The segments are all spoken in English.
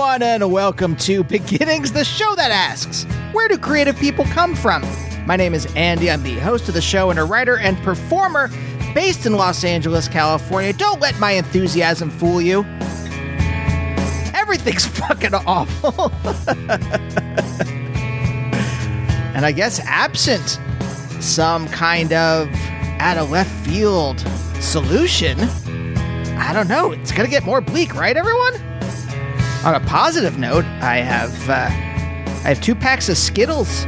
everyone, and welcome to Beginnings, the show that asks, where do creative people come from? My name is Andy. I'm the host of the show and a writer and performer based in Los Angeles, California. Don't let my enthusiasm fool you. Everything's fucking awful. And I guess absent some kind of out of left field solution, I don't know. It's going to get more bleak, right, everyone? On a positive note, I have 2 packs of Skittles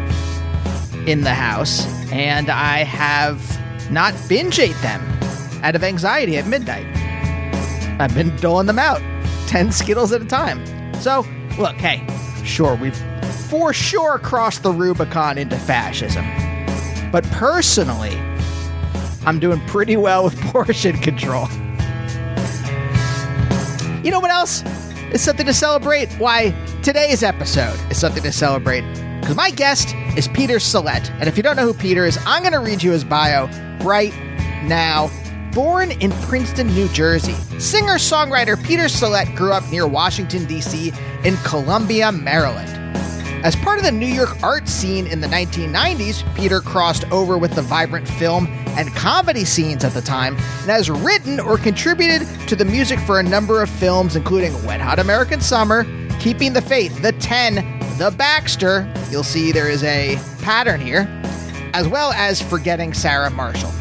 in the house, and I have not binge ate them out of anxiety at midnight. I've been doling them out, 10 Skittles at a time. So, look, hey, sure, we've for sure crossed the Rubicon into fascism. But personally, I'm doing pretty well with portion control. You know what else is something to celebrate? Why, today's episode is something to celebrate. Because my guest is Peter Salett. And if you don't know who Peter is, I'm going to read you his bio right now. Born in Princeton, New Jersey, singer-songwriter Peter Salett grew up near Washington, D.C. in Columbia, Maryland. As part of the New York art scene in the 1990s, Peter crossed over with the vibrant film and comedy scenes at the time, and has written or contributed to the music for a number of films, including Wet Hot American Summer, Keeping the Faith, The 10, The Baxter, you'll see there is a pattern here, as well as Forgetting Sarah Marshall.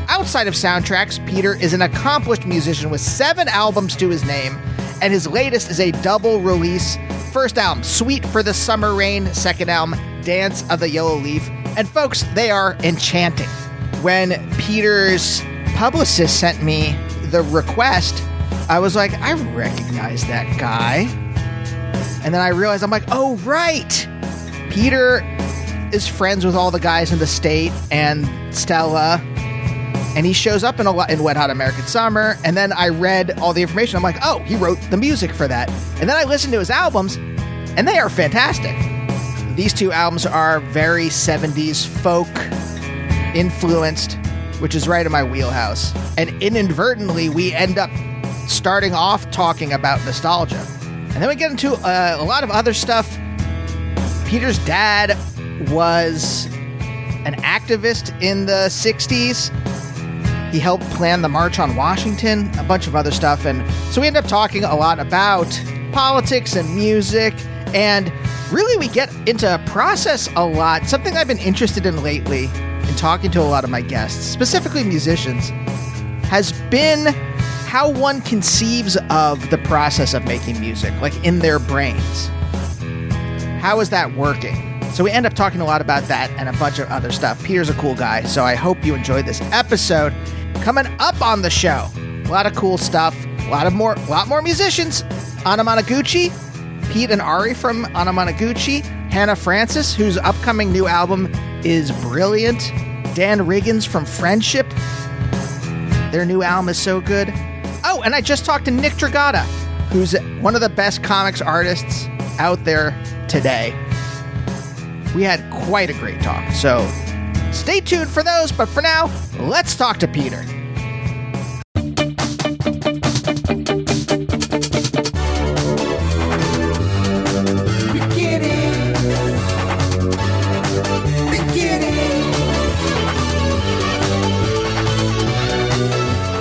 Outside of soundtracks, Peter is an accomplished musician with 7 albums to his name, and his latest is a double release. First album, Sweet for the Summer Rain. Second album, Dance of the Yellow Leaf. And folks, they are enchanting. When Peter's publicist sent me the request, I was like, I recognize that guy. And then I realized, I'm like, oh, right. Peter is friends with all the guys in the state and Stella. And he shows up in Wet Hot American Summer. And then I read all the information. I'm like, oh, he wrote the music for that. And then I listened to his albums, and they are fantastic. These 2 albums are very 70s folk influenced, which is right in my wheelhouse. And inadvertently, we end up starting off talking about nostalgia. And then we get into a lot of other stuff. Peter's dad was an activist in the 60s. He helped plan the March on Washington, a bunch of other stuff. And so we end up talking a lot about politics and music. And really, we get into process a lot. Something I've been interested in lately, in talking to a lot of my guests, specifically musicians, has been how one conceives of the process of making music, like in their brains. How is that working? So we end up talking a lot about that and a bunch of other stuff. Peter's a cool guy, so I hope you enjoyed this episode. Coming up on the show, a lot of cool stuff, a lot more musicians. Anamanaguchi, Pete and Ari from Anamanaguchi, Hannah Francis, whose upcoming new album is brilliant, Dan Riggins from Friendship. Their new album is so good. Oh, and I just talked to Nick Dragata, who's one of the best comics artists out there today. We had quite a great talk, so stay tuned for those, but for now, let's talk to Peter.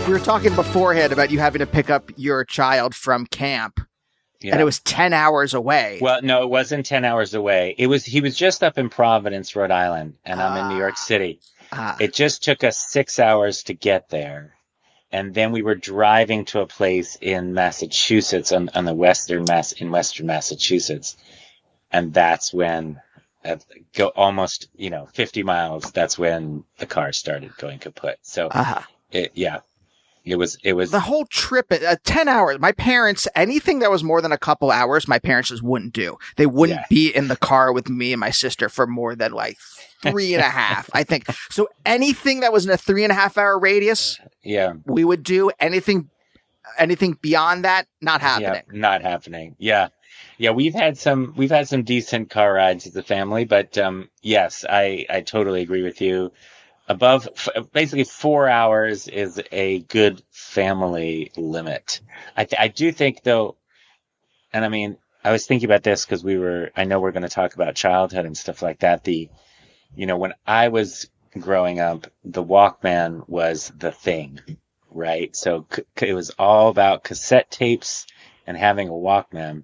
We were talking beforehand about you having to pick up your child from camp. Yeah. And it was 10 hours away. Well, no, it wasn't 10 hours away. He was just up in Providence, Rhode Island, and I'm in New York City. It just took us 6 hours to get there. And then we were driving to a place in Massachusetts on the in western Massachusetts. And that's when go almost, 50 miles. That's when the car started going kaput. So It was the whole trip at 10 hours. My parents, anything that was more than a couple hours, my parents just wouldn't do. They wouldn't be in the car with me and my sister for more than like 3.5, I think. So anything that was in a 3.5 hour radius, we would do. Anything beyond that, not happening. Yeah, not happening. Yeah. Yeah, we've had some decent car rides as a family, but yes, I totally agree with you. Above basically 4 hours is a good family limit. I do think though, and I mean, I was thinking about this because I know we're going to talk about childhood and stuff like that. When I was growing up, the Walkman was the thing, right? So it was all about cassette tapes and having a Walkman.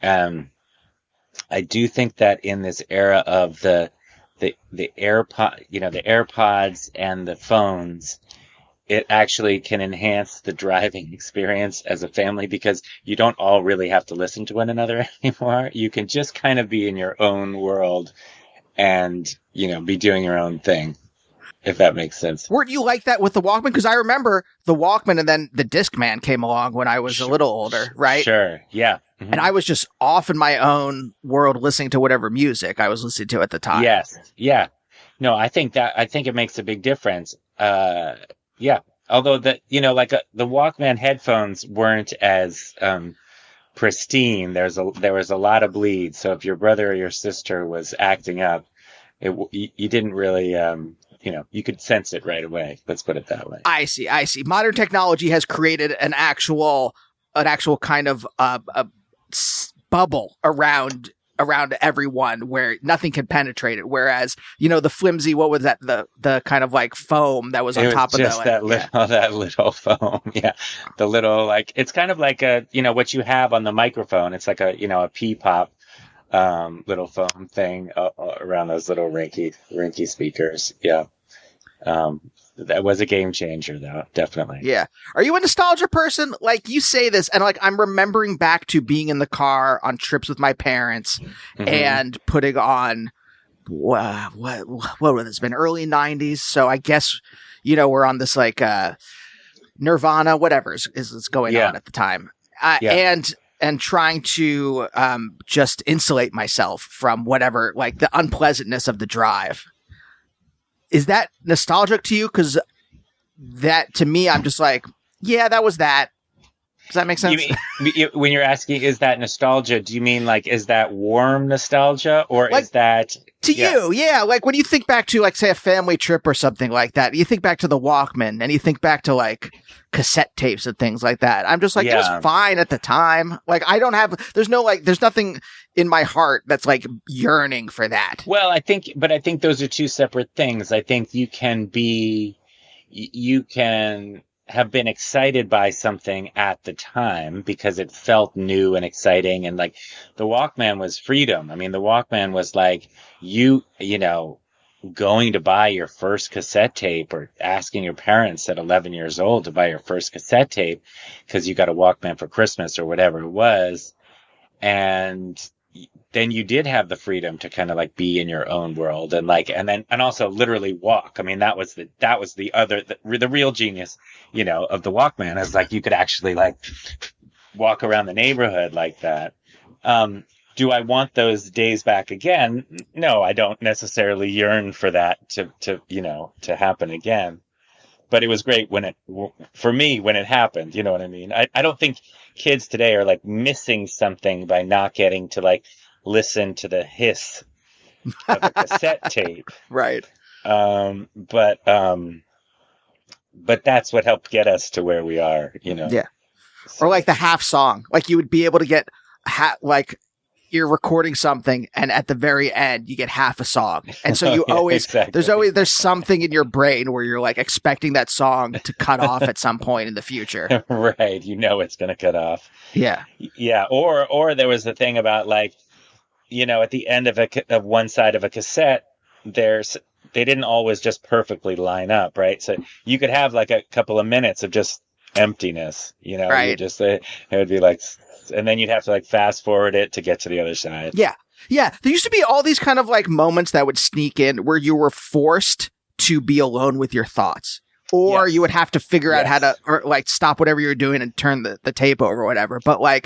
I do think that in this era of the AirPods and the phones, it actually can enhance the driving experience as a family because you don't all really have to listen to one another anymore. You can just kind of be in your own world and, be doing your own thing, if that makes sense. Weren't you like that with the Walkman? Because I remember the Walkman and then the Discman came along when I was a little older, right? Sure, yeah. Mm-hmm. And I was just off in my own world listening to whatever music I was listening to at the time. Yes, yeah. No, I think it makes a big difference. Yeah. Although the Walkman headphones weren't as pristine. There was a lot of bleed. So if your brother or your sister was acting up, you didn't really, you could sense it right away. Let's put it that way. I see. Modern technology has created an actual kind of bubble around everyone where nothing can penetrate it. Whereas, the flimsy, what was that? The kind of like foam that was on top of that little foam. Yeah. The little, it's kind of like what you have on the microphone. It's like a pee-pop, little foam thing around those little rinky speakers. Yeah. That was a game changer, though. Definitely. Yeah. Are you a nostalgia person? Like, you say this, and I'm remembering back to being in the car on trips with my parents and putting on what would this been? Early 90s. So I guess, we're on this Nirvana, whatever is going on at the time. And trying to just insulate myself from whatever, the unpleasantness of the drive. Is that nostalgic to you? Because that, to me, I'm just like, yeah, that was that. Does that make sense? When you're asking, is that nostalgia, do you mean, is that warm nostalgia? Or is that... To you, yeah. When you think back to, say, a family trip or something like that, you think back to the Walkman, and you think back to, cassette tapes and things like that. I'm just it was fine at the time. There's nothing in my heart that's yearning for that. Well, I think those are two separate things. I think you can have been excited by something at the time because it felt new and exciting. And the Walkman was freedom. I mean, the Walkman was going to buy your first cassette tape or asking your parents at 11 years old to buy your first cassette tape because you got a Walkman for Christmas or whatever it was. And then you did have the freedom to kind of be in your own world and also literally walk. I mean, that was the real genius, of the Walkman is you could actually walk around the neighborhood like that. Do I want those days back again? No, I don't necessarily yearn for that to happen again. But it was great when it happened. You know what I mean? I don't think kids today are missing something by not getting to listen to the hiss of a cassette tape. Right. But that's what helped get us to where we are, Yeah. So. Or the half song. You would be able to get you're recording something and at the very end you get half a song. And so you always, exactly. there's something in your brain where you're expecting that song to cut off at some point in the future. Right. It's going to cut off. Yeah. Yeah. Or there was the thing about at the end of one side of a cassette, they didn't always just perfectly line up. Right. So you could have a couple of minutes of just emptiness, right. It would be and then you'd have to fast forward it to get to the other side. Yeah. Yeah. There used to be all these kind of moments that would sneak in where you were forced to be alone with your thoughts. Or you would have to figure out how to stop whatever you're doing and turn the tape over or whatever. But I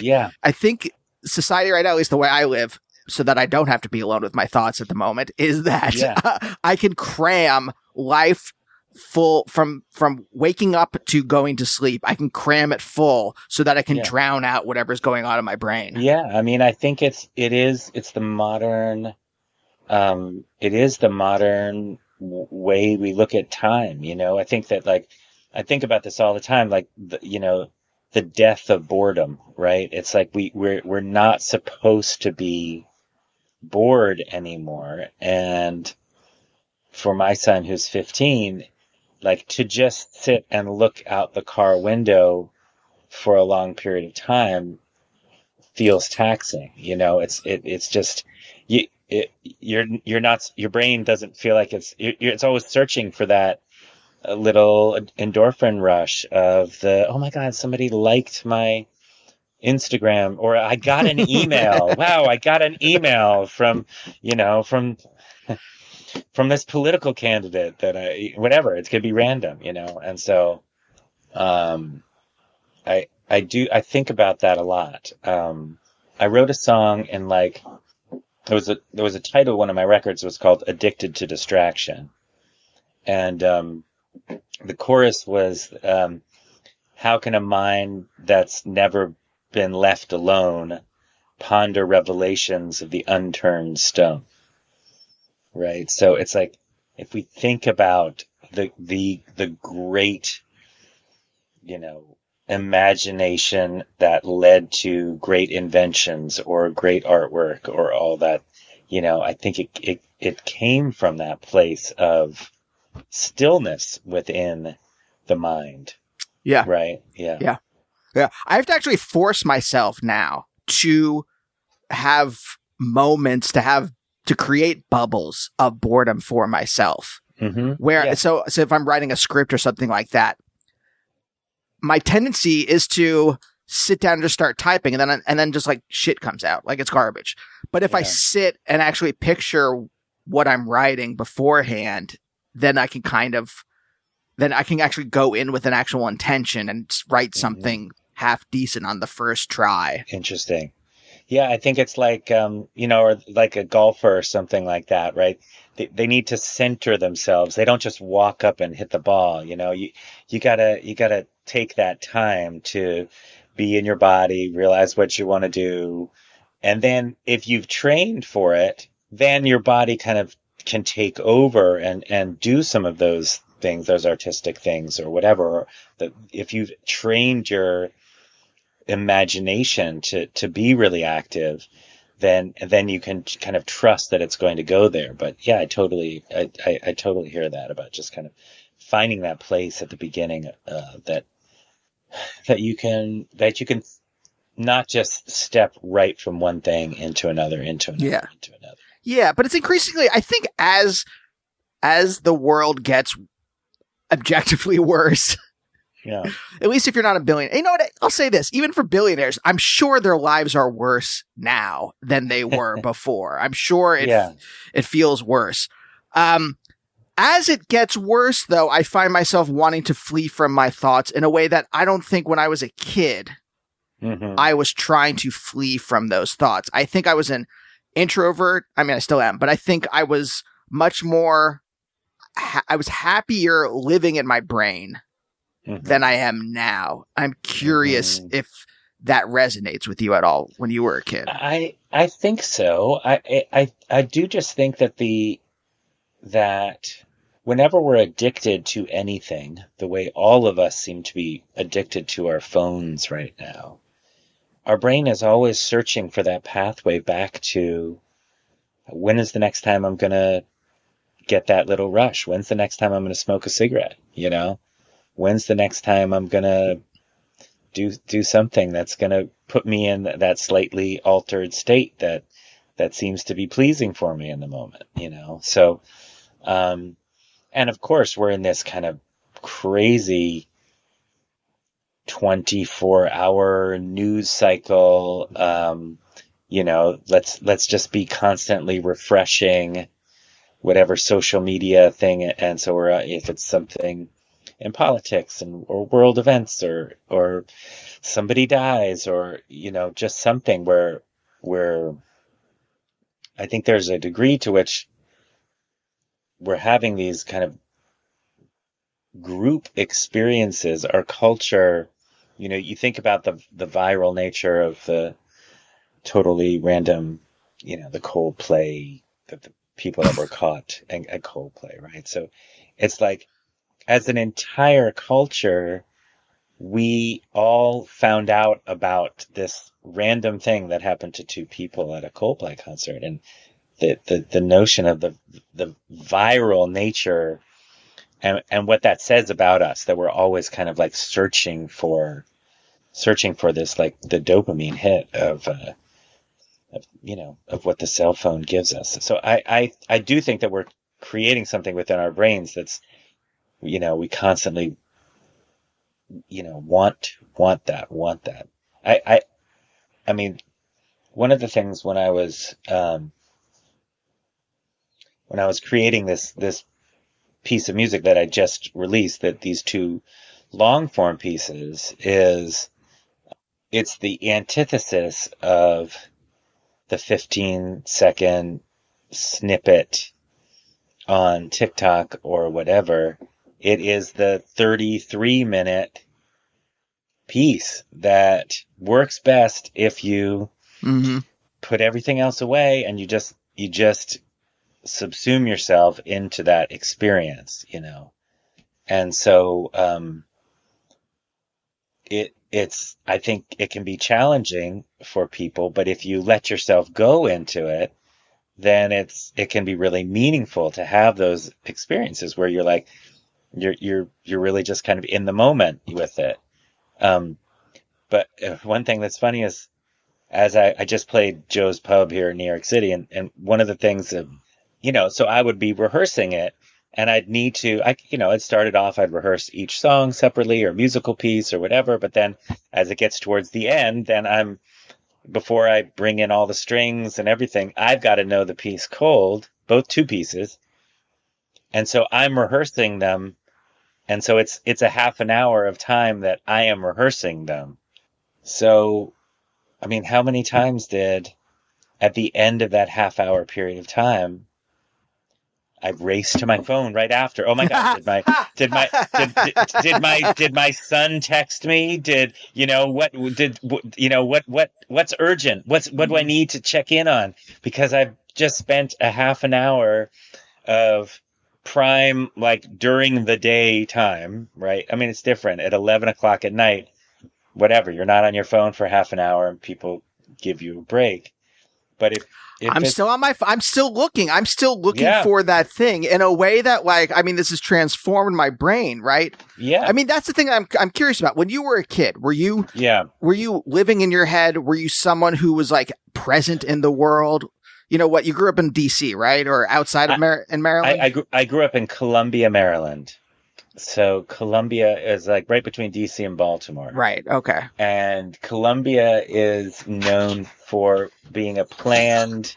think society right now, at least the way I live, so that I don't have to be alone with my thoughts at the moment, is that I can cram life full from waking up to going to sleep. I can cram it full so that I can drown out whatever's going on in my brain. Yeah. I mean, I think it's the modern, way we look at time. I think that I think about this all the time. the death of boredom, right? It's like we're not supposed to be bored anymore. And for my son who's 15, like to just sit and look out the car window for a long period of time feels taxing. You know, it's just you're not, your brain doesn't feel like it's always searching for that little endorphin rush of the, oh my God, somebody liked my Instagram, or I got an email. Wow, I got an email from, from this political candidate that whatever, it could be random, And so, I think about that a lot. I wrote a song and there was a title of one of my records was called Addicted to Distraction. And, the chorus was, how can a mind that's never been left alone ponder revelations of the unturned stone? Right. So it's like, if we think about the great, imagination that led to great inventions or great artwork or all that, I think it came from that place of stillness within the mind. Yeah. Right. Yeah. Yeah. Yeah. I have to actually force myself now to have moments, to create bubbles of boredom for myself. Mm-hmm. So if I'm writing a script or something like that, my tendency is to sit down and just start typing, and then just like shit comes out, like it's garbage. But if I sit and actually picture what I'm writing beforehand, then I can actually go in with an actual intention and write something half decent on the first try. Interesting. Yeah, I think it's like, or like a golfer or something like that, right? They need to center themselves. They don't just walk up and hit the ball. You gotta take that time to be in your body, realize what you want to do. And then if you've trained for it, then your body kind of can take over and do some of those things, those artistic things or whatever. If you've trained your imagination to be really active, then you can kind of trust that it's going to go there. But yeah, I totally hear that about just kind of finding that place at the beginning, that you can not just step right from one thing into another. Yeah, but it's increasingly, I think, as the world gets objectively worse. Yeah. At least if you're not a billionaire. You know what? I'll say this. Even for billionaires, I'm sure their lives are worse now than they were before. I'm sure it feels worse. As it gets worse, though, I find myself wanting to flee from my thoughts in a way that I don't think when I was a kid, I was trying to flee from those thoughts. I think I was an introvert. I mean, I still am, but I think I was much more, I was happier living in my brain than I am now. I'm curious if that resonates with you at all when you were a kid. I think so. I do just think that whenever we're addicted to anything, the way all of us seem to be addicted to our phones right now, our brain is always searching for that pathway back to, when is the next time I'm going to get that little rush? When's the next time I'm going to smoke a cigarette? When's the next time I'm going to do something that's going to put me in that slightly altered state that seems to be pleasing for me in the moment, So, and of course we're in this kind of crazy 24-hour news cycle. Let's just be constantly refreshing whatever social media thing. And so if it's something in politics or world events or somebody dies or, just something where I think there's a degree to which we're having these kind of group experiences. Our culture, you think about the viral nature of the totally random, the Coldplay, the people that were caught at Coldplay, right? So it's like, as an entire culture, we all found out about this random thing that happened to two people at a Coldplay concert, and the notion of the viral nature and what that says about us, that we're always kind of like searching for this, like the dopamine hit of what the cell phone gives us. So I do think that we're creating something within our brains that's, we constantly, want that. I mean, one of the things when I was creating this piece of music that I just released, that these two long form pieces, it's the antithesis of the 15-second snippet on TikTok or whatever. It is the 33-minute piece that works best if you put everything else away and you just subsume yourself into that experience, And so I think it can be challenging for people, but if you let yourself go into it, then it can be really meaningful to have those experiences where you're like, you're really just kind of in the moment with it. But one thing that's funny is, as I just played Joe's Pub here in New York City, and one of the things that, so I would be rehearsing it, and I'd need to, it started off, I'd rehearse each song separately or musical piece or whatever. But then as it gets towards the end, then before I bring in all the strings and everything, I've got to know the piece cold, both two pieces. And so I'm rehearsing them. And so it's a half an hour of time that I am rehearsing them. So, I mean, how many times did, at the end of that half hour period of time, I raced to my phone right after. Oh my God! Did my son text me? What's urgent? What do I need to check in on? Because I've just spent a half an hour of prime, like during the day time, right? I mean, it's different at 11 o'clock at night. Whatever, you're not on your phone for half an hour, and people give you a break. But if I'm still on I'm still looking for that thing in a way that, like, I mean, this has transformed my brain, right? Yeah. I mean, that's the thing I'm curious about. When you were a kid, were you living in your head? Were you someone who was like present in the world? You know what? You grew up in DC, right? Or outside of in Maryland? I grew up in Columbia, Maryland. So Columbia is like right between DC and Baltimore. Right. Okay. And Columbia is known for being a planned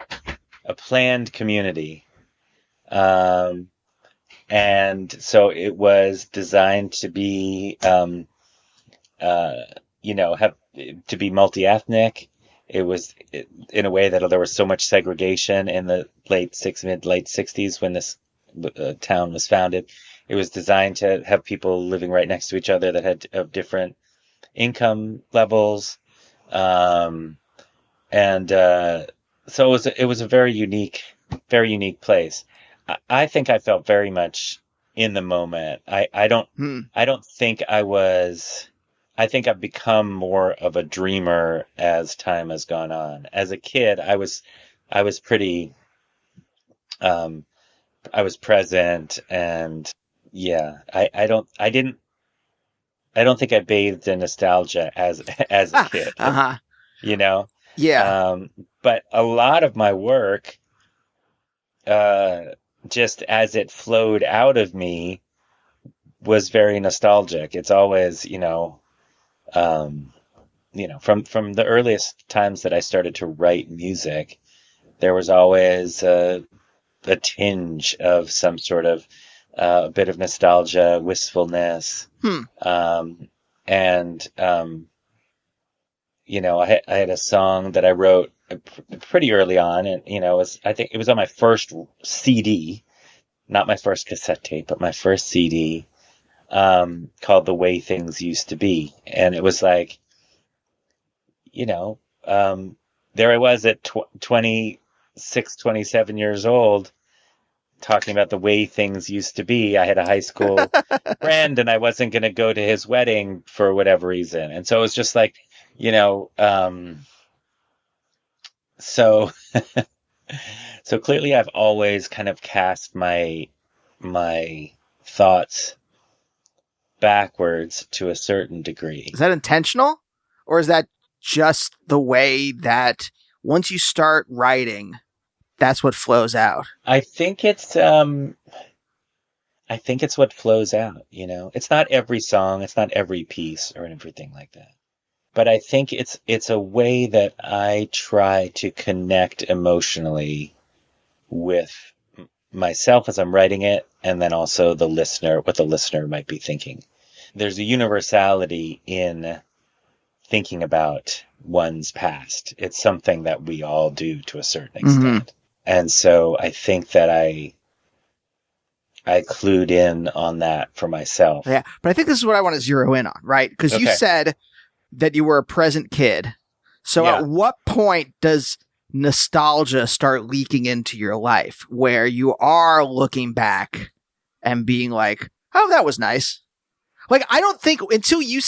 community. And so it was designed to be, to be multi-ethnic. It was in a way that there was so much segregation in the late 60s when this town was founded. It was designed to have people living right next to each other that had of different income levels. So it was a very unique place. I think I felt very much in the moment. I don't think I think I've become more of a dreamer as time has gone on. As a kid, I was pretty, I was present, and yeah, I don't think I bathed in nostalgia as a kid. Yeah. But a lot of my work, just as it flowed out of me, was very nostalgic. It's always, from the earliest times that I started to write music, there was always a tinge of some sort of a bit of nostalgia, wistfulness. I had a song that I wrote pretty early on, and I think it was on my first CD, not my first cassette tape, but my first CD, called "The Way Things Used to Be," and it was like, there I was at 26, 27 years old, talking about the way things used to be. I had a high school friend and I wasn't going to go to his wedding for whatever reason. And so it was just like, so, so clearly I've always kind of cast my thoughts backwards to a certain degree. Is that intentional? Or is that just the way that once you start writing, that's what flows out? I think it's what flows out, It's not every song, it's not every piece or everything like that. But I think it's a way that I try to connect emotionally with myself as I'm writing it, and then also the listener, what the listener might be thinking. There's a universality in thinking about one's past. It's something that we all do to a certain extent. Mm-hmm. And so I think that I clued in on that for myself. Yeah, but I think this is what I want to zero in on, right? Because you said that you were a present kid. So at what point does nostalgia start leaking into your life where you are looking back and being like, oh, that was nice? Like, I don't think until you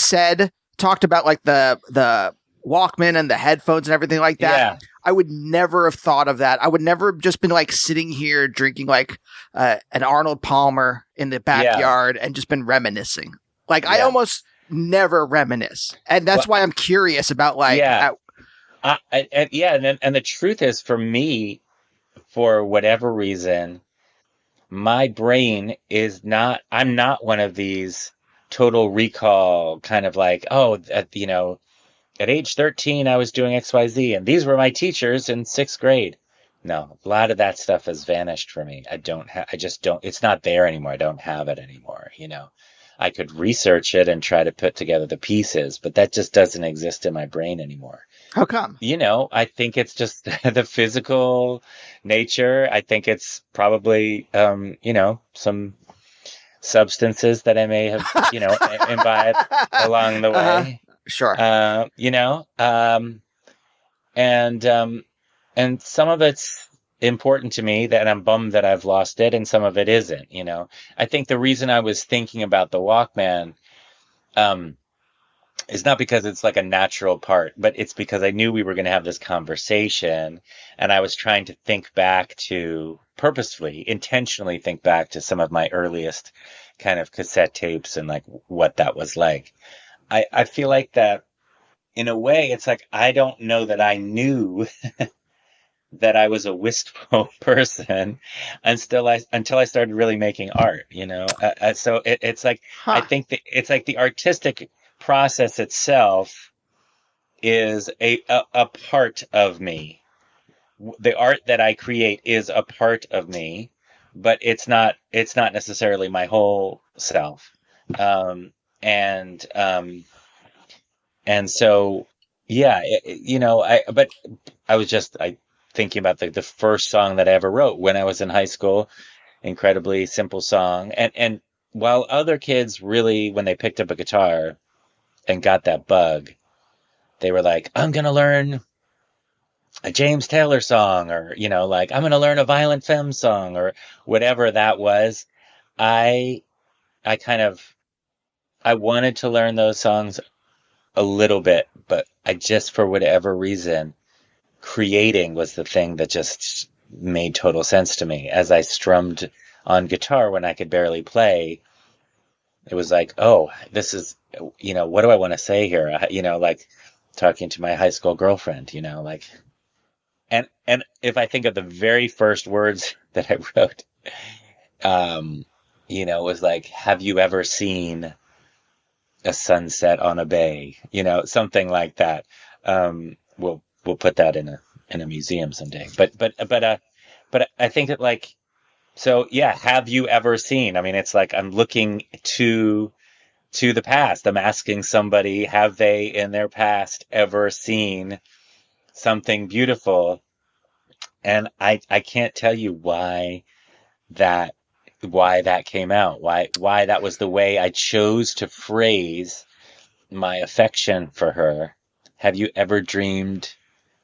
talked about like the Walkman and the headphones and everything like that, I would never have thought of that. I would never have just been like sitting here drinking like an Arnold Palmer in the backyard and just been reminiscing. Like I almost never reminisce. And that's why I'm curious about like... and the truth is, for me, for whatever reason, my brain is not, I'm not one of these total recall kind of like, at age 13, I was doing XYZ and these were my teachers in 6th grade. No, a lot of that stuff has vanished for me. I just don't, it's not there anymore. I don't have it anymore. I could research it and try to put together the pieces, but that just doesn't exist in my brain anymore. How come? I think it's just the physical nature. I think it's probably, some substances that I may have, imbibed along the way. Sure. And some of it's important to me that I'm bummed that I've lost it, and some of it isn't, I think the reason I was thinking about the Walkman, is not because it's like a natural part, but it's because I knew we were going to have this conversation, and I was trying to think back to purposefully, intentionally think back to some of my earliest kind of cassette tapes and like what that was like. I feel like that in a way, it's like, I don't know that I knew that I was a wistful person until I started really making art, so it's like, I think that it's like the artistic process itself is a part of me. The art that I create is a part of me, but it's not necessarily my whole self. And so, but I was just thinking about the first song that I ever wrote when I was in high school. Incredibly simple song. And while other kids really, when they picked up a guitar and got that bug, they were like, I'm going to learn a James Taylor song, or, like, I'm going to learn a Violent Femmes song, or whatever that was. I wanted to learn those songs a little bit, but I just, for whatever reason, creating was the thing that just made total sense to me. As I strummed on guitar when I could barely play, it was like, oh, this is, what do I want to say here? Like talking to my high school girlfriend, like, and if I think of the very first words that I wrote, it was like, have you ever seen a sunset on a bay, something like that. We'll put that in a museum someday. But I think that, like, so yeah, have you ever seen? I mean, it's like I'm looking to the past. I'm asking somebody, have they in their past ever seen something beautiful? And I can't tell you why that came out, why that was the way I chose to phrase my affection for her. Have you ever dreamed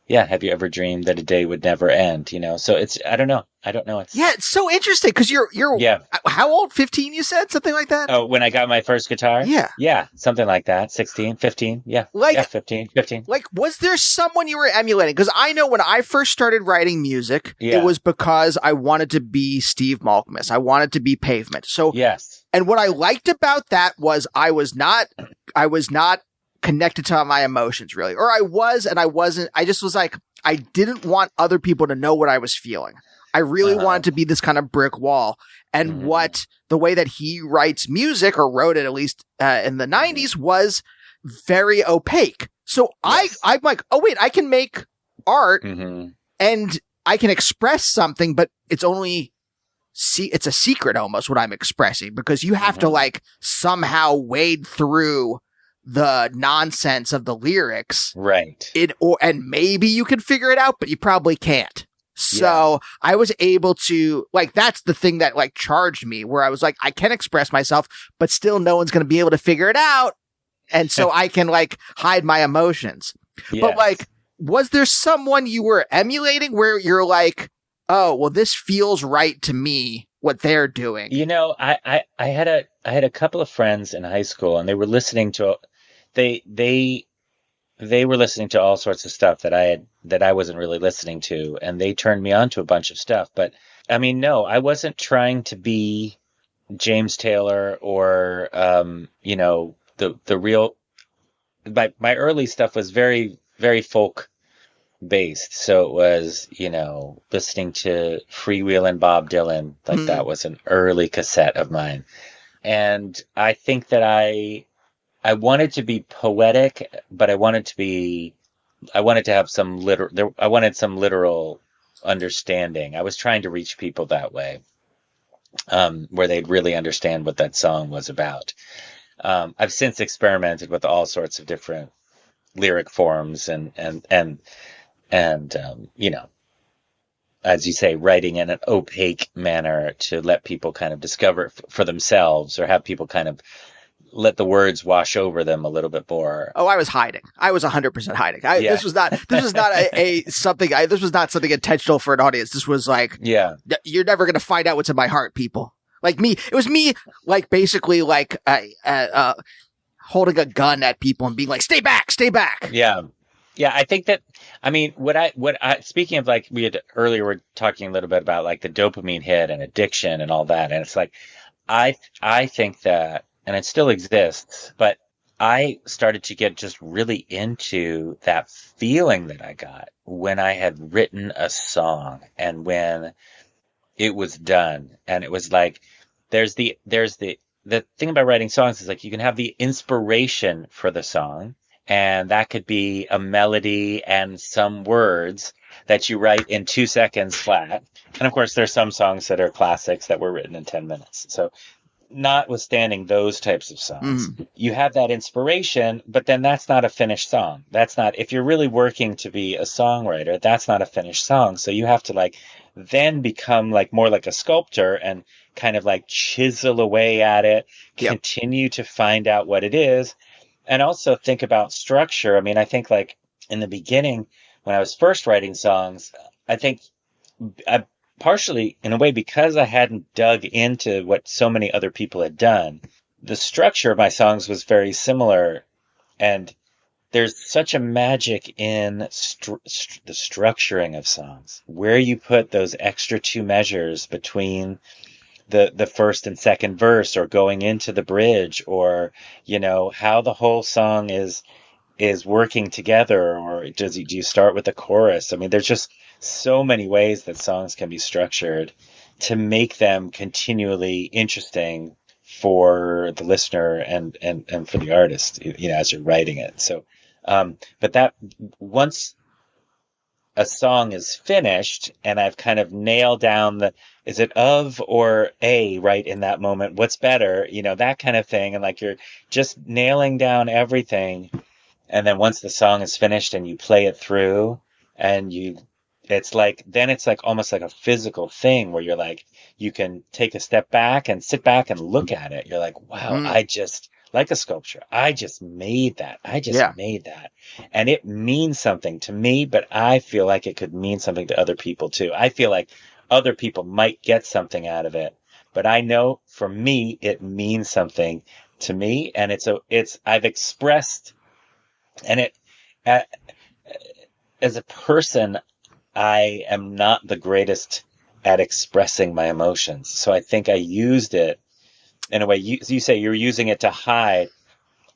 have you ever dreamed that a day would never end? So I don't know. It's so interesting because you're how old? 15, you said? Something like that? Oh, when I got my first guitar? Yeah. Yeah, something like that. 16, 15. Yeah. 15. Like, was there someone you were emulating? Because I know when I first started writing music, it was because I wanted to be Steve Malkmus. I wanted to be Pavement. So, yes. And what I liked about that was I was not connected to my emotions really, or I was, and I wasn't. I just was like, I didn't want other people to know what I was feeling. I really wanted to be this kind of brick wall. And the way that he writes music, or wrote it at least in the 90s, was very opaque. So yes. I'm like, oh wait, I can make art and I can express something, but it's only it's a secret almost what I'm expressing, because you have to like somehow wade through the nonsense of the lyrics. Right. And maybe you can figure it out, but you probably can't. So I was able to, like, that's the thing that like charged me, where I was like, I can express myself, but still no one's going to be able to figure it out. And so I can like hide my emotions. Yes. But like, was there someone you were emulating where you're like, oh, well, this feels right to me, what they're doing? I had a couple of friends in high school, and they were listening to, they were listening to all sorts of stuff that I wasn't really listening to, and they turned me on to a bunch of stuff. But I mean, no, I wasn't trying to be James Taylor or the real. My early stuff was very, very folk based, so it was listening to Freewheelin' Bob Dylan, like that was an early cassette of mine, and I think that I wanted to be poetic, but I wanted to have some literal understanding. I was trying to reach people that way, where they'd really understand what that song was about. I've since experimented with all sorts of different lyric forms and as you say, writing in an opaque manner to let people kind of discover it for themselves, or have people kind of let the words wash over them a little bit more. Oh, I was hiding. I was 100% hiding. This was not this was not something intentional for an audience. This was like, you're never going to find out what's in my heart, people. Like me, it was me, like basically like holding a gun at people and being like, stay back. Yeah. Yeah, I think that, I mean, speaking of, like, we had earlier, we're talking a little bit about like the dopamine hit and addiction and all that. And it's like, I think that, and it still exists, but I started to get just really into that feeling that I got when I had written a song and when it was done. And it was like, there's the thing about writing songs is like, you can have the inspiration for the song, and that could be a melody and some words that you write in 2 seconds flat. And of course, there's some songs that are classics that were written in 10 minutes. So notwithstanding those types of songs, you have that inspiration, but then that's not a finished song. That's not, if you're really working to be a songwriter, that's not a finished song. So you have to like then become like more like a sculptor and kind of like chisel away at it, continue to find out what it is. And also think about structure. I mean, I think like in the beginning, when I was first writing songs, I think I partially in a way because I hadn't dug into what so many other people had done, the structure of my songs was very similar. And there's such a magic in the structuring of songs, where you put those extra 2 measures between the first and second verse, or going into the bridge, or how the whole song is working together, or do you start with the chorus? I mean, there's just so many ways that songs can be structured to make them continually interesting for the listener and for the artist, as you're writing it. So but that once a song is finished and I've kind of nailed down is it of or a right in that moment? What's better? That kind of thing. And like, you're just nailing down everything. And then once the song is finished and you play it through and it's like almost like a physical thing where you're like, you can take a step back and sit back and look at it. You're like, wow, like a sculpture. I just made that. Yeah. And it means something to me, but I feel like it could mean something to other people too. I feel like other people might get something out of it, but I know for me, it means something to me. And I've expressed, and uh, as a person, I am not the greatest at expressing my emotions. So I think I used it in a way. You say you're using it to hide.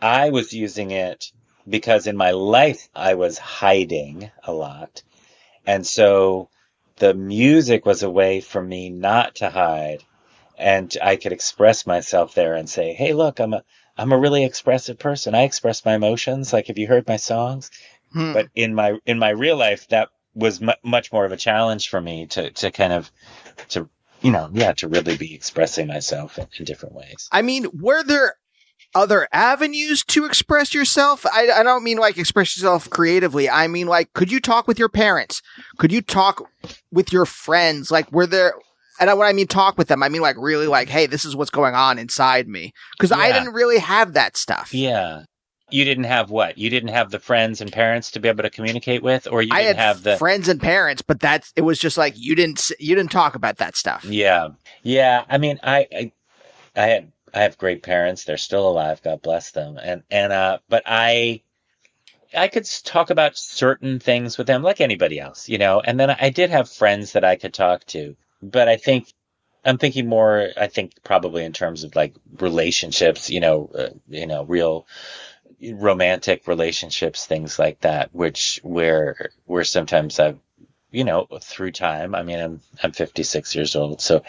I was using it because in my life I was hiding a lot. And so the music was a way for me not to hide, and I could express myself there and say, "Hey, look, I'm a really expressive person. I express my emotions. Like, have you heard my songs?" But in my real life, that was much more of a challenge for me to kind of to to really be expressing myself in different ways. I mean, were there other avenues to express yourself? I don't mean like express yourself creatively. I mean, like, could you talk with your parents? Could you talk with your friends? Like, were there, and when I mean talk with them, I mean like really like, hey, this is what's going on inside me. Because I didn't really have that stuff. Yeah. You didn't have what? You didn't have the friends and parents to be able to communicate with, or you didn't have the friends and parents, but it was just like you didn't talk about that stuff. Yeah. Yeah. I mean, I have great parents. They're still alive. God bless them. But I could talk about certain things with them like anybody else, and then I did have friends that I could talk to, but I'm thinking more, I think probably in terms of like relationships, real romantic relationships, things like that, where sometimes I've, through time. I mean, I'm 56 years old, so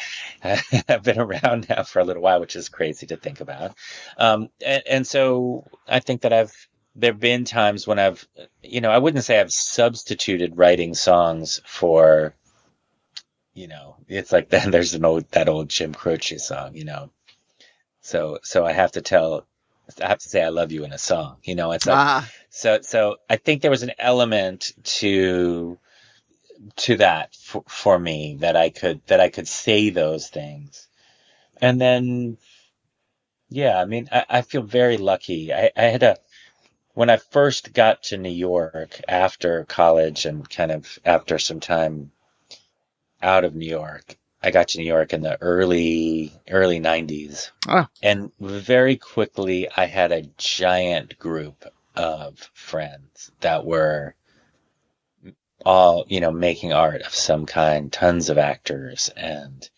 I've been around now for a little while, which is crazy to think about. And so I think that there've been times when I've, I wouldn't say I've substituted writing songs for, it's like there's that old Jim Croce song, So I have to say I love you in a song, it's like, so I think there was an element to that for me that I could say those things. And then, yeah, I mean, I feel very lucky. I had when I first got to New York after college and kind of after some time out of New York, I got to New York in the early 90s. And very quickly I had a giant group of friends that were all, making art of some kind, tons of actors and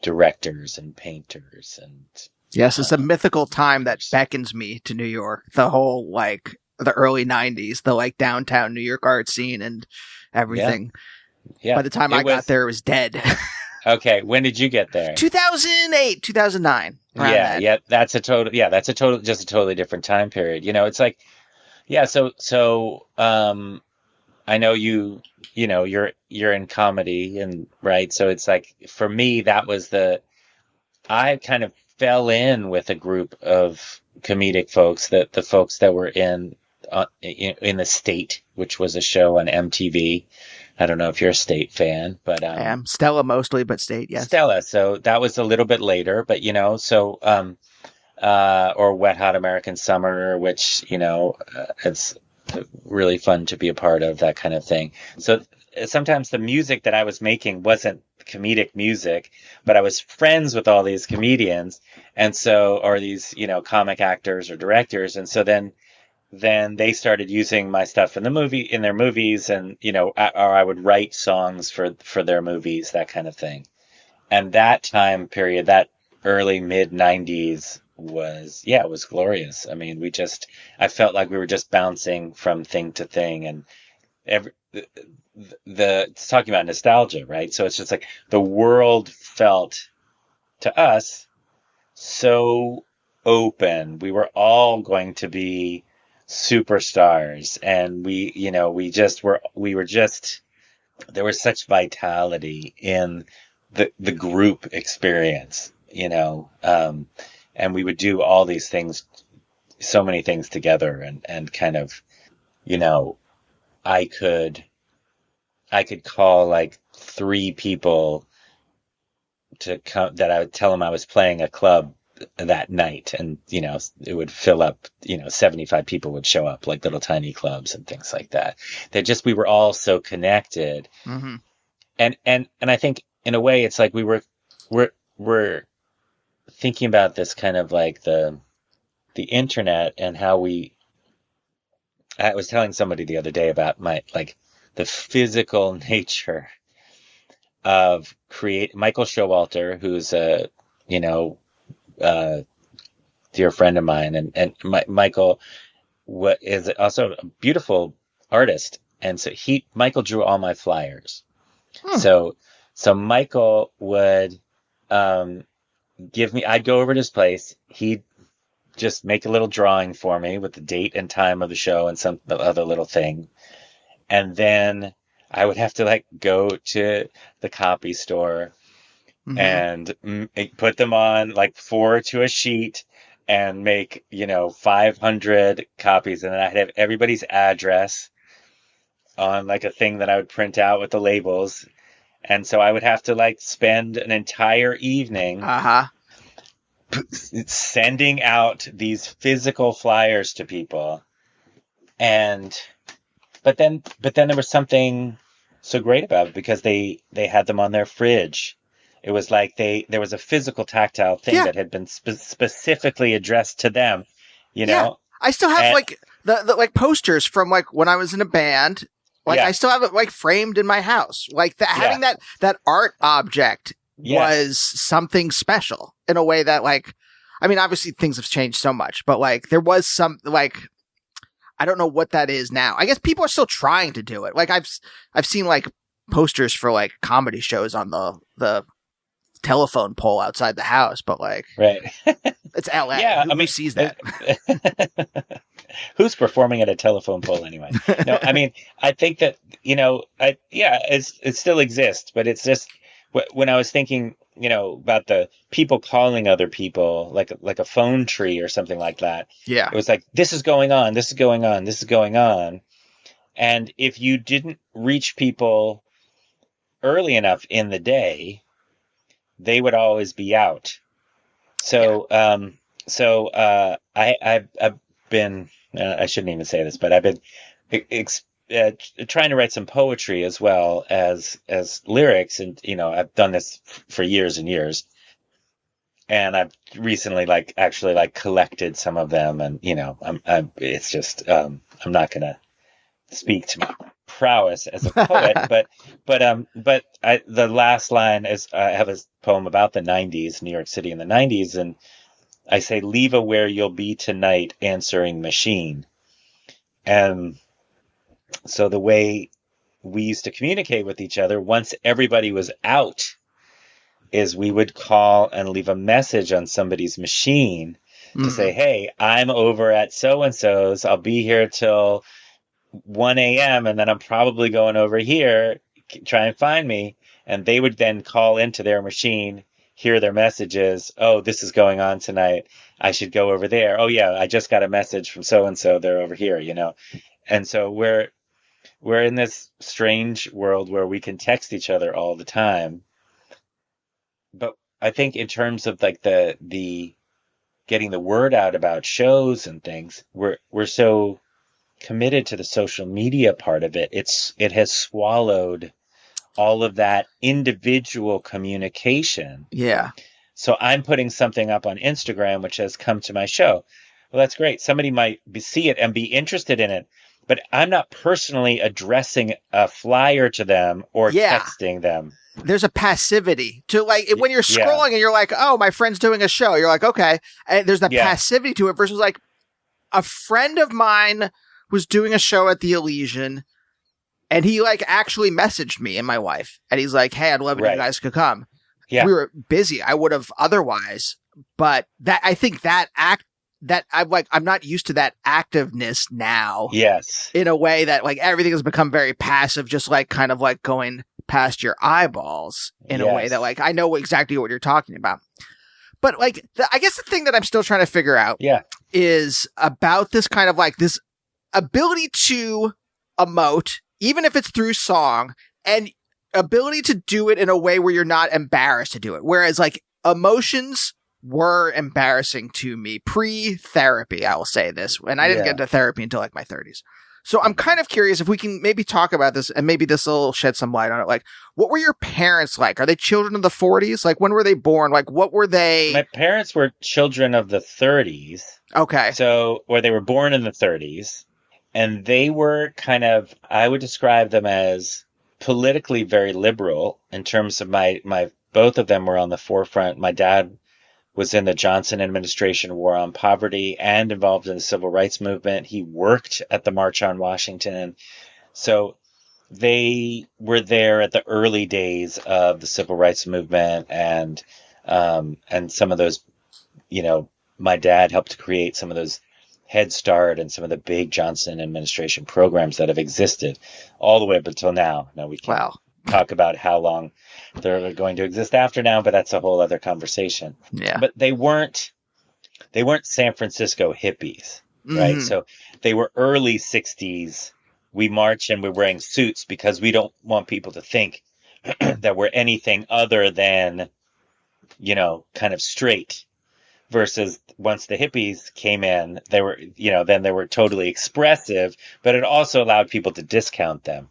directors and painters. And yes, it's a mythical time that beckons me to New York. The whole, like, the early 90s, the, like, downtown New York art scene and everything. Yeah. By the time I got there, it was dead. Okay, when did you get there? 2008, 2009. Yeah, that's a totally different time period. It's like, yeah, so I know you're in comedy, and right, so it's like for me that was I kind of fell in with a group of comedic folks, the folks that were in The State, which was a show on MTV. I don't know if you're a State fan, but I am. Stella mostly, but State, yes. Stella, so that was a little bit later, but or Wet Hot American Summer, which it's really fun to be a part of, that kind of thing. So sometimes the music that I was making wasn't comedic music, but I was friends with all these comedians, and so, or these comic actors or directors, and so then they started using my stuff in their movies, and or I would write songs for their movies, that kind of thing. And that time period, that early mid 90s it was glorious. I mean, I felt like we were just bouncing from thing to thing, and it's talking about nostalgia, right? So it's just like the world felt to us so open. We were all going to be superstars, and there was such vitality in the group experience, and we would do all these things, so many things together, and kind of, I could call like 3 people to come, that I would tell them I was playing a club that night, and it would fill up. 75 people would show up, like little tiny clubs and things like that. We were all so connected, mm-hmm. and I think in a way it's like we're thinking about this kind of like the internet and how I was telling somebody the other day about the physical nature of Michael Showalter, who's a dear friend of mine, and Michael is also a beautiful artist, and so Michael drew all my flyers. So Michael would give me. I'd go over to his place. He'd just make a little drawing for me with the date and time of the show and some other little thing, and then I would have to go to the copy store mm-hmm. and put them on 4 to a sheet and make 500 copies, and then I'd have everybody's address on a thing that I would print out with the labels, and so I would have to spend an entire evening sending out these physical flyers to people, but then there was something so great about it because they had them on their fridge. It was there was a physical tactile thing that had been specifically addressed to them, I still have the posters from when I was in a band. I still have it framed in my house. Having that art object was something special in a way that obviously things have changed so much, but there was some I don't know what that is now. I guess people are still trying to do it. I've seen posters for comedy shows on the telephone pole outside the house, but right. It's LA. Yeah, who sees that? Who's performing at a telephone pole anyway? No, I think that it still exists, but it's just when I was thinking, about the people calling other people, like a phone tree or something like that. Yeah, it was this is going on, this is going on, this is going on, and if you didn't reach people early enough in the day, they would always be out. So, I've been, I shouldn't even say this, but I've been trying to write some poetry as well as lyrics. And, I've done this for years and years. And I've recently actually collected some of them. And, it's just, I'm not going to speak to my prowess as a poet, but the last line is, I have a poem about the 90s, New York City in the 90s, and I say, leave a where you'll be tonight answering machine. And so the way we used to communicate with each other once everybody was out is we would call and leave a message on somebody's machine to say, hey, I'm over at so-and-so's. I'll be here till 1 a.m. and then I'm probably going over here, try and find me. And they would then call into their machine, hear their messages. Oh, this is going on tonight. I should go over there. Oh yeah, I just got a message from so-and-so. They're over here, And so we're in this strange world where we can text each other all the time. But I think in terms of the getting the word out about shows and things, we're so committed to the social media part of it. It has swallowed all of that individual communication. Yeah. So I'm putting something up on Instagram, which has come to my show. Well, that's great. Somebody might see it and be interested in it, but I'm not personally addressing a flyer to them or texting them. There's a passivity to when you're scrolling and you're like, oh, my friend's doing a show. You're like, okay. And there's that passivity to it versus a friend of mine was doing a show at the Elysian, and he actually messaged me and my wife, and he's like, hey, I'd love if you guys could come. Yeah. We were busy. I would have otherwise, but I think that I'm not used to that activeness now. Yes. In a way that everything has become very passive, just kind of going past your eyeballs in a way that I know exactly what you're talking about. But I guess the thing that I'm still trying to figure out is about this kind of this ability to emote, even if it's through song, and ability to do it in a way where you're not embarrassed to do it. Whereas emotions were embarrassing to me pre-therapy. I will say this, and I didn't get into therapy until like my 30s. So I'm kind of curious if we can maybe talk about this, and maybe this will shed some light on it. Like, what were your parents like? Are they children of the 40s? Like, when were they born? Like, what were they? My parents were children of the 30s. Okay. So, or they were born in the 30s, and they were kind of, I would describe them as politically very liberal in terms of my both of them were on the forefront. My dad was in the Johnson administration war on poverty and involved in the civil rights movement. He worked at the March on Washington. So they were there at the early days of the civil rights movement, and some of those, my dad helped create some of those Head Start and some of the big Johnson administration programs that have existed all the way up until now. Now we can talk about how long they're going to exist after now, but that's a whole other conversation. Yeah. But they weren't San Francisco hippies, right? So they were early 60s. We march and we're wearing suits because we don't want people to think that we're anything other than, kind of straight. Versus once the hippies came in, they were, then they were totally expressive, but it also allowed people to discount them.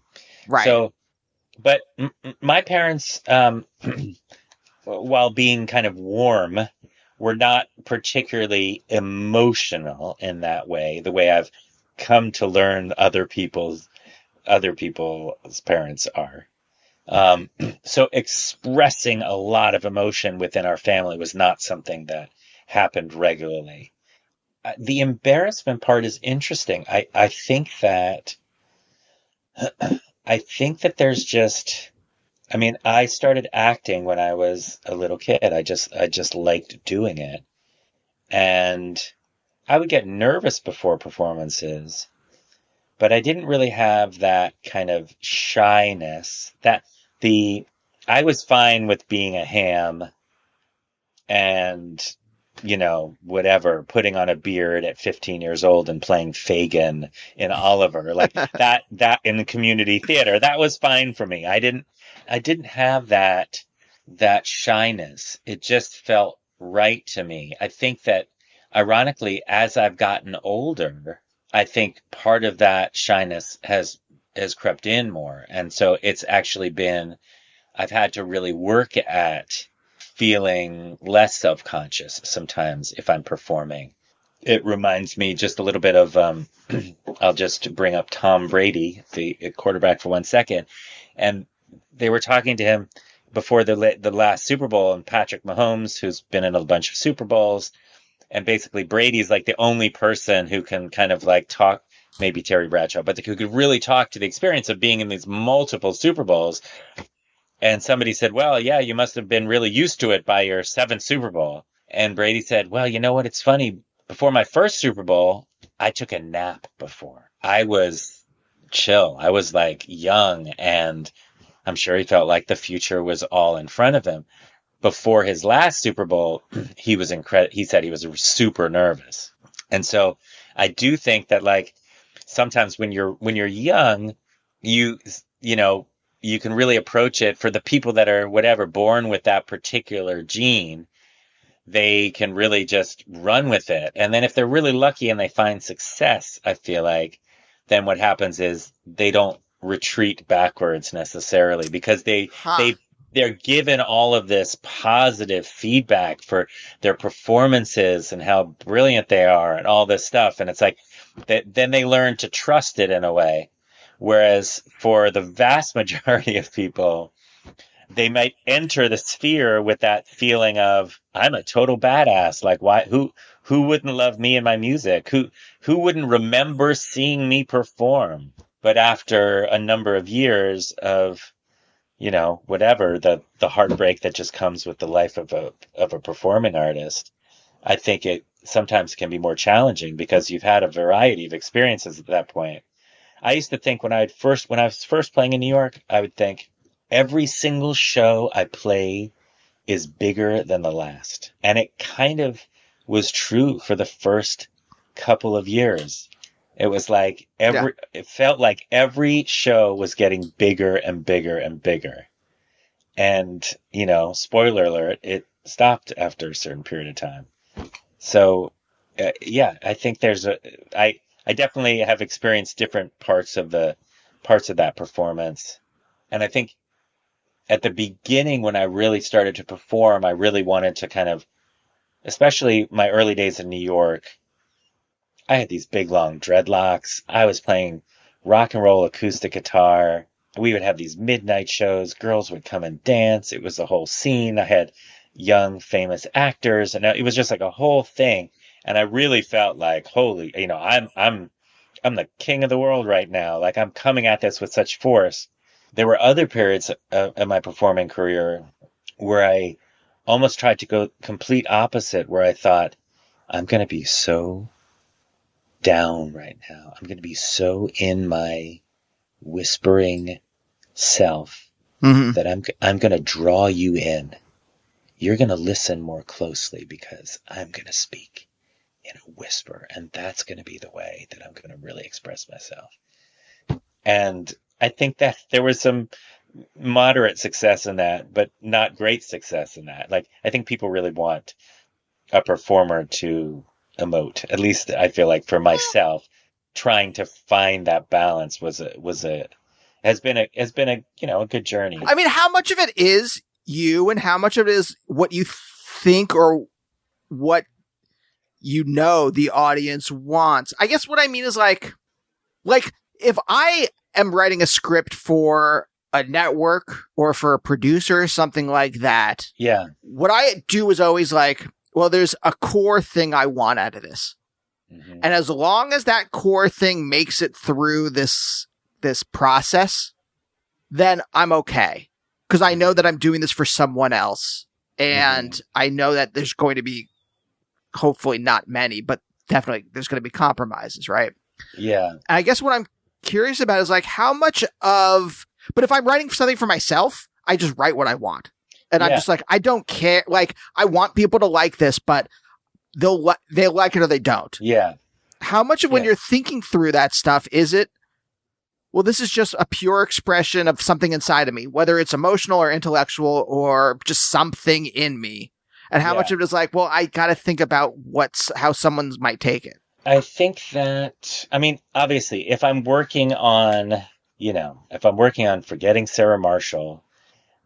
Right. So, but my parents, while being kind of warm, were not particularly emotional in that way, the way I've come to learn other people's parents are. So expressing a lot of emotion within our family was not something that happened regularly. The embarrassment part is interesting. I think that there's just, I started acting when I was a little kid. I just liked doing it. And I would get nervous before performances, but I didn't really have that kind of shyness. I was fine with being a ham and, whatever, putting on a beard at 15 years old and playing Fagin in Oliver, like that in the community theater, that was fine for me. I didn't have that shyness. It just felt right to me. I think that ironically, as I've gotten older, I think part of that shyness has crept in more. And so it's actually been, I've had to really work at feeling less self-conscious sometimes if I'm performing. It reminds me just a little bit of, I'll just bring up Tom Brady, the quarterback, for 1 second. And they were talking to him before the last Super Bowl, and Patrick Mahomes, who's been in a bunch of Super Bowls, and basically Brady's like the only person who can kind of like talk, maybe Terry Bradshaw, but who could really talk to the experience of being in these multiple Super Bowls. And somebody said, well, yeah, you must have been really used to it by your 7th Super Bowl. And Brady said, well, you know what? It's funny. Before my first Super Bowl, I took a nap before. I was chill. I was like young, and I'm sure he felt like the future was all in front of him. Before his last Super Bowl, he said he was super nervous. And so I do think that, like, sometimes when you're young, you can really approach it. For the people that are born with that particular gene, they can really just run with it. And then if they're really lucky and they find success, I feel like then what happens is they don't retreat backwards necessarily, because they're given all of this positive feedback for their performances and how brilliant they are and all this stuff. And it's like, then they learn to trust it in a way. Whereas for the vast majority of people, they might enter the sphere with that feeling of, I'm a total badass. Like, why? Who wouldn't love me and my music? Who wouldn't remember seeing me perform? But after a number of years of, whatever, the heartbreak that just comes with the life of a performing artist, I think it sometimes can be more challenging because you've had a variety of experiences at that point. I used to think when I was first playing in New York, I would think every single show I play is bigger than the last. And it kind of was true for the first couple of years. It was like it felt like every show was getting bigger and bigger and bigger. And, spoiler alert, stopped after a certain period of time. So, I think I definitely have experienced different parts of that performance. And I think at the beginning, when I really started to perform, I really wanted to kind of, especially my early days in New York, I had these big long dreadlocks. I was playing rock and roll acoustic guitar. We would have these midnight shows. Girls would come and dance. It was a whole scene. I had young famous actors, and it was just like a whole thing. And I really felt like, holy, I'm the king of the world right now. Like, I'm coming at this with such force. There were other periods of my performing career where I almost tried to go complete opposite, where I thought, I'm going to be so down right now. I'm going to be so in my whispering self that I'm going to draw you in. You're going to listen more closely because I'm going to speak in a whisper, and that's going to be the way that I'm going to really express myself. And I think that there was some moderate success in that, but not great success in that. Like, I think people really want a performer to emote. At least I feel like for myself, trying to find that balance has been a good journey. I mean, how much of it is you and how much of it is what you think or what the audience wants? I guess what I mean is like if I am writing a script for a network or for a producer or something like that, what I do is always like, well, there's a core thing I want out of this. Mm-hmm. And as long as that core thing makes it through this process, then I'm okay. Because I know that I'm doing this for someone else. And I know that there's going to be, hopefully not many, but definitely there's going to be compromises, right? Yeah. And I guess what I'm curious about is like how much but if I'm writing something for myself, I just write what I want. And I'm just like, I don't care. Like, I want people to like this, but they'll like it or they don't. Yeah. How much of when you're thinking through that stuff is it, well, this is just a pure expression of something inside of me, whether it's emotional or intellectual or just something in me. And how much of it is like, well, I got to think about how someone might take it. I think that, I mean, obviously, if I'm working on Forgetting Sarah Marshall,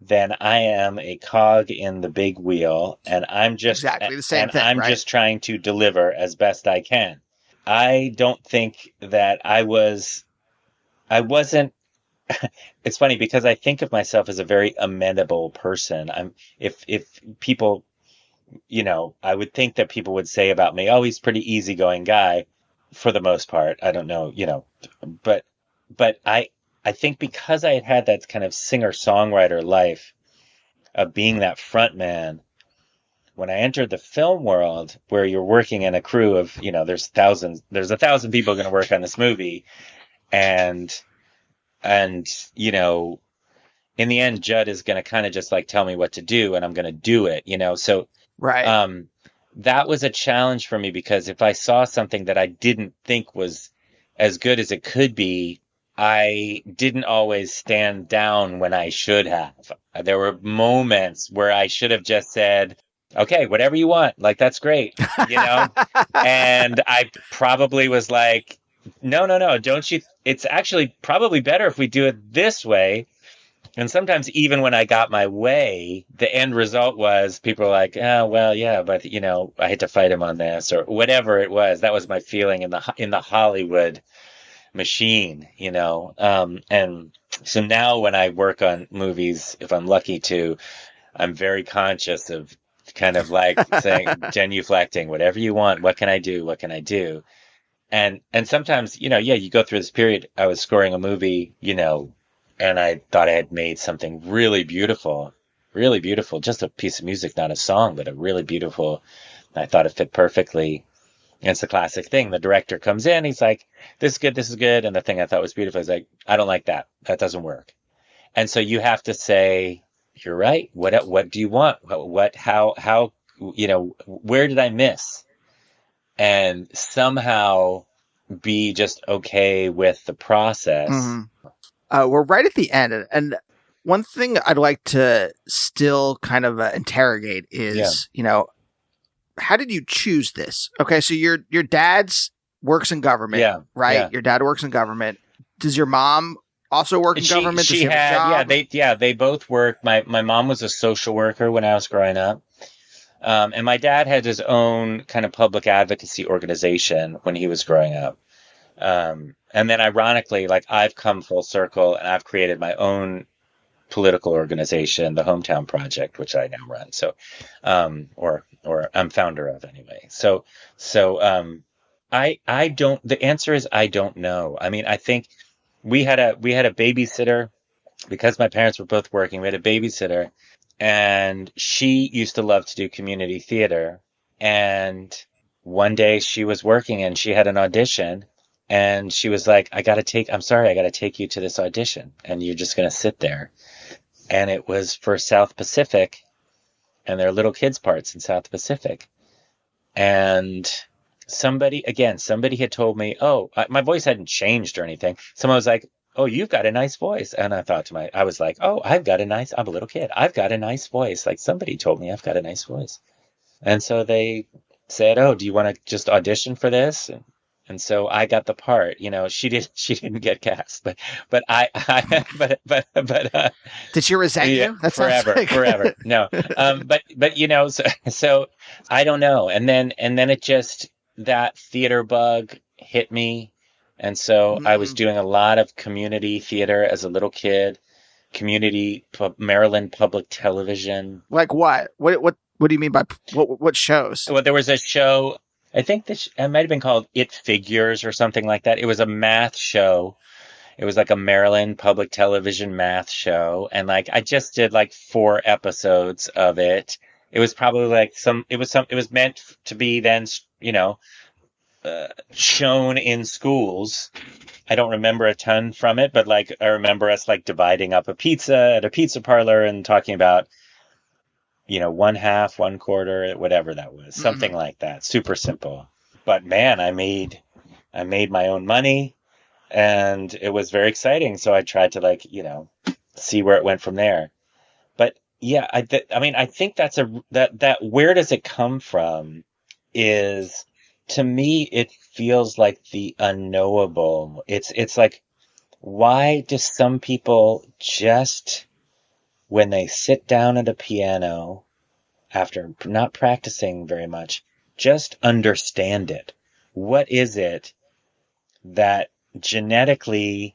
then I am a cog in the big wheel, and I'm just exactly the same thing. I'm just trying to deliver as best I can. I don't think that I wasn't. It's funny because I think of myself as a very amenable person. If people, I would think that people would say about me, oh, he's a pretty easygoing guy for the most part. I don't know, but I think because I had that kind of singer-songwriter life of being that front man, when I entered the film world where you're working in a crew of, there's 1,000 people going to work on this movie. And, in the end, Judd is going to kind of just like tell me what to do and I'm going to do it, So, right. That was a challenge for me because if I saw something that I didn't think was as good as it could be, I didn't always stand down when I should have. There were moments where I should have just said, okay, whatever you want. Like, that's great, And I probably was like, no, don't you? It's actually probably better if we do it this way. And sometimes even when I got my way, the end result was people were like, oh, well, yeah, but, I had to fight him on this or whatever it was. That was my feeling in the Hollywood machine, and so now when I work on movies, if I'm lucky to, I'm very conscious of kind of like saying, genuflecting, whatever you want, what can I do? And sometimes, you go through this period. I was scoring a movie, and I thought I had made something really beautiful, just a piece of music, not a song, but a really beautiful. I thought it fit perfectly. And it's the classic thing. The director comes in, he's like, this is good. And the thing I thought was beautiful is like, I don't like that. That doesn't work. And so you have to say, you're right. What do you want? How, where did I miss? And somehow be just okay with the process. Mm-hmm. We're right at the end. And One thing I'd like to still kind of interrogate is, how did you choose this? Okay, so your dad's works in government, right? Yeah. Your dad works in government. Does your mom also work in government? She had, they both work. My mom was a social worker when I was growing up. And my dad had his own kind of public advocacy organization when he was growing up. And then ironically, like I've come full circle and I've created my own political organization, the Hometown Project, which I now run. So, or I'm founder of anyway. So, I don't, the answer is I don't know. I mean, I think we had a babysitter because my parents were both working. We had a babysitter and she used to love to do community theater. And one day she was working and she had an audition and she was like, I got to take you to this audition and you're just going to sit there. And it was for South Pacific and their little kids parts in South Pacific. And somebody had told me, my voice hadn't changed or anything. Someone was like, oh, you've got a nice voice. And I was like, oh, I'm a little kid. I've got a nice voice. Like somebody told me I've got a nice voice. And so they said, oh, do you want to just audition for this? And so I got the part. She didn't get cast, but did she resent you? That's forever. No. But so I don't know. And then it just, that theater bug hit me. And so I was doing a lot of community theater as a little kid, Maryland Public Television. Like what? What do you mean by what shows? Well, there was a show. I think it might have been called It Figures or something like that. It was a math show. It was like a Maryland Public Television math show. And like, I just did like 4 episodes of it. It was probably like it was meant to be then, shown in schools. I don't remember a ton from it, but like, I remember us like dividing up a pizza at a pizza parlor and talking about, 1/2, 1/4, whatever that was, something like that. Super simple. But man, I made my own money and it was very exciting. So I tried to see where it went from there. But yeah, I think that's that where does it come from is, to me, it feels like the unknowable. It's like, why do some people just, when they sit down at a piano after not practicing very much, just understand it? What is it that genetically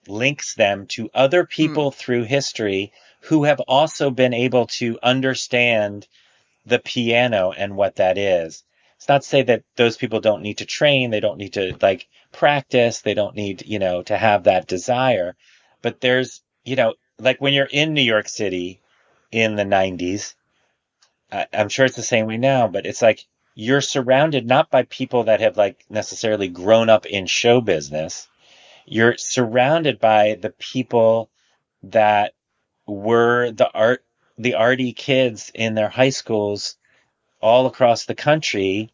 links them to other people through history who have also been able to understand the piano and what that is? It's not to say that those people don't need to train. They don't need to practice. They don't need, to have that desire. But there's, like when you're in New York City in the 90s, I'm sure it's the same way now, but it's like you're surrounded not by people that have necessarily grown up in show business. You're surrounded by the people that were the arty kids in their high schools all across the country,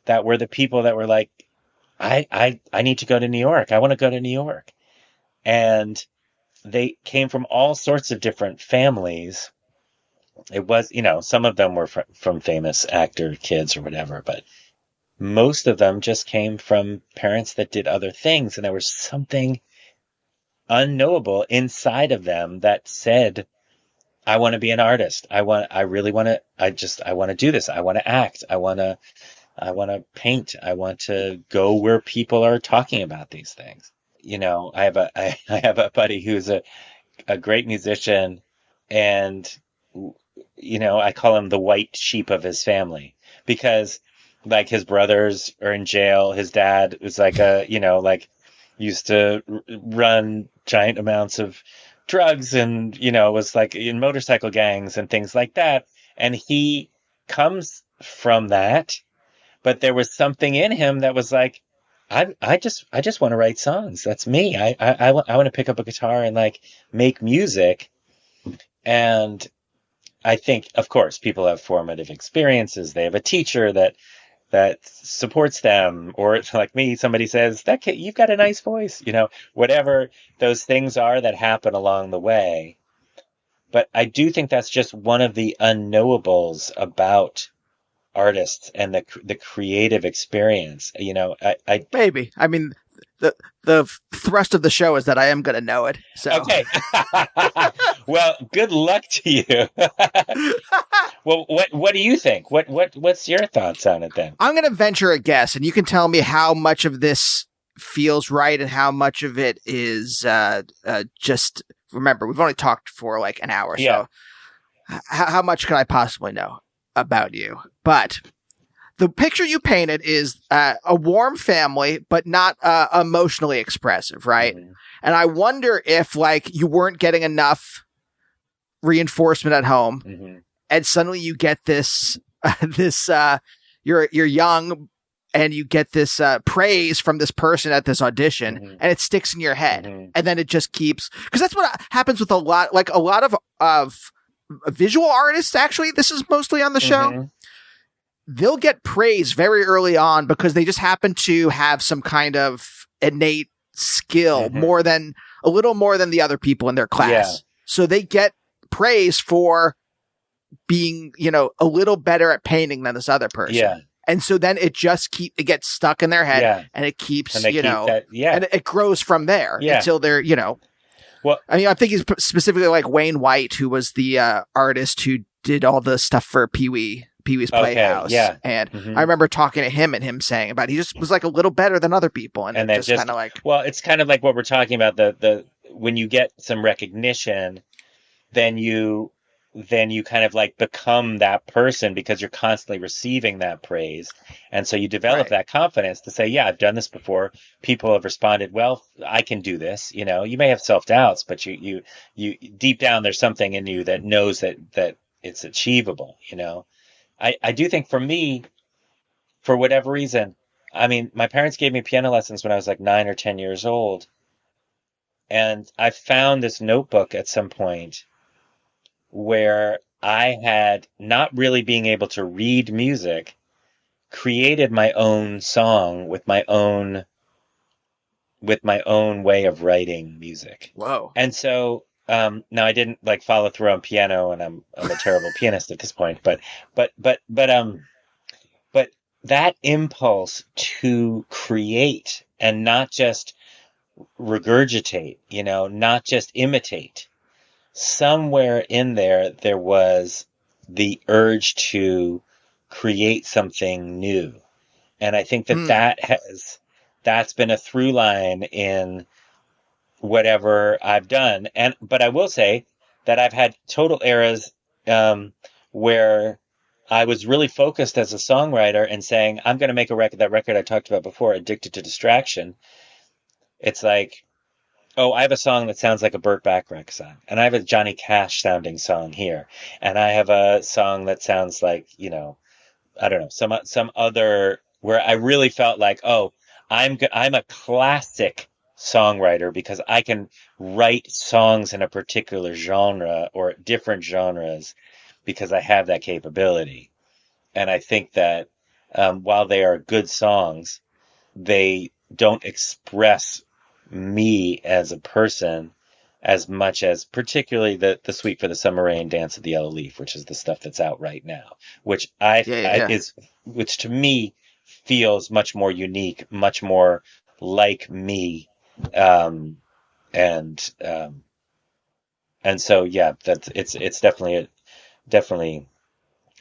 that were the people that were like, I need to go to New York. I want to go to New York. And they came from all sorts of different families. It was, some of them were from famous actor kids or whatever, but most of them just came from parents that did other things. And there was something unknowable inside of them that said, I want to be an artist. I want to do this. I want to act. I want to paint. I want to go where people are talking about these things. I have a buddy who's a great musician, and, I call him the white sheep of his family because his brothers are in jail. His dad was used to run giant amounts of drugs and, was in motorcycle gangs and things like that. And he comes from that, but there was something in him that was like, I just want to write songs. That's me. I want to pick up a guitar and make music. And I think, of course, people have formative experiences. They have a teacher that supports them, or it's like me, somebody says, that kid, you've got a nice voice, whatever those things are that happen along the way. But I do think that's just one of the unknowables about artists and the creative experience. You know, I maybe. I mean, the thrust of the show is that I am going to know it. So okay. Well, good luck to you. Well, what do you think? What's your thoughts on it then? I'm going to venture a guess, and you can tell me how much of this feels right and how much of it is just. Remember, we've only talked for like an hour, Yeah. so how much could I possibly know about you? But the picture you painted is a warm family, but not emotionally expressive, right? Mm-hmm. And I wonder if like you weren't getting enough reinforcement at home, Mm-hmm. and suddenly you get this you're young and you get this praise from this person at this audition, Mm-hmm. and it sticks in your head, Mm-hmm. and then it just keeps, because that's what happens with a lot of visual artists. Actually, this is mostly on the show. Mm-hmm. They'll get praise very early on because they just happen to have some kind of innate skill, Mm-hmm. a little more than the other people in their class. Yeah. So they get praise for being, a little better at painting than this other person. Yeah. And so then it gets stuck in their head, Yeah. and it keeps, And they keep that, yeah. and it grows from there Yeah. until they're, Well, I mean, I'm thinking specifically like Wayne White, who was the artist who did all the stuff for Pee-wee's Playhouse. yeah. And Mhm. I remember talking to him and him saying about he just was like a little better than other people. And And it that just just- kind of like, well, it's kind of like what we're talking about. The when you get some recognition, then you kind of like become that person because you're constantly receiving that praise. And so you develop Right. that confidence to say, yeah, I've done this before. People have responded, well, I can do this. You know, you may have self-doubts, but you deep down, there's something in you that knows that it's achievable. You know, I do think for me, for whatever reason, I mean, my parents gave me piano lessons when I was like 9 or 10 years old. And I found this notebook at some point where I had, not really being able to read music, created my own song with my own way of writing music. whoa. And so now I didn't like follow through on piano, and I'm a terrible pianist at this point, but that impulse to create and not just regurgitate, not just imitate. Somewhere in there was the urge to create something new. And I think that's been a through line in whatever I've done. But I will say that I've had total eras where I was really focused as a songwriter and saying, I'm going to make a record, that record I talked about before, Addicted to Distraction. It's like, oh, I have a song that sounds like a Burt Bacharach song, and I have a Johnny Cash sounding song here, and I have a song that sounds like, I don't know, some other, where I really felt like, oh, I'm a classic songwriter because I can write songs in a particular genre or different genres because I have that capability. And I think that while they are good songs, they don't express me as a person as much as particularly the Suite for the Summer Rain, Dance of the Yellow Leaf, which is the stuff that's out right now, which which to me feels much more unique, much more like me. And so, yeah, it's definitely,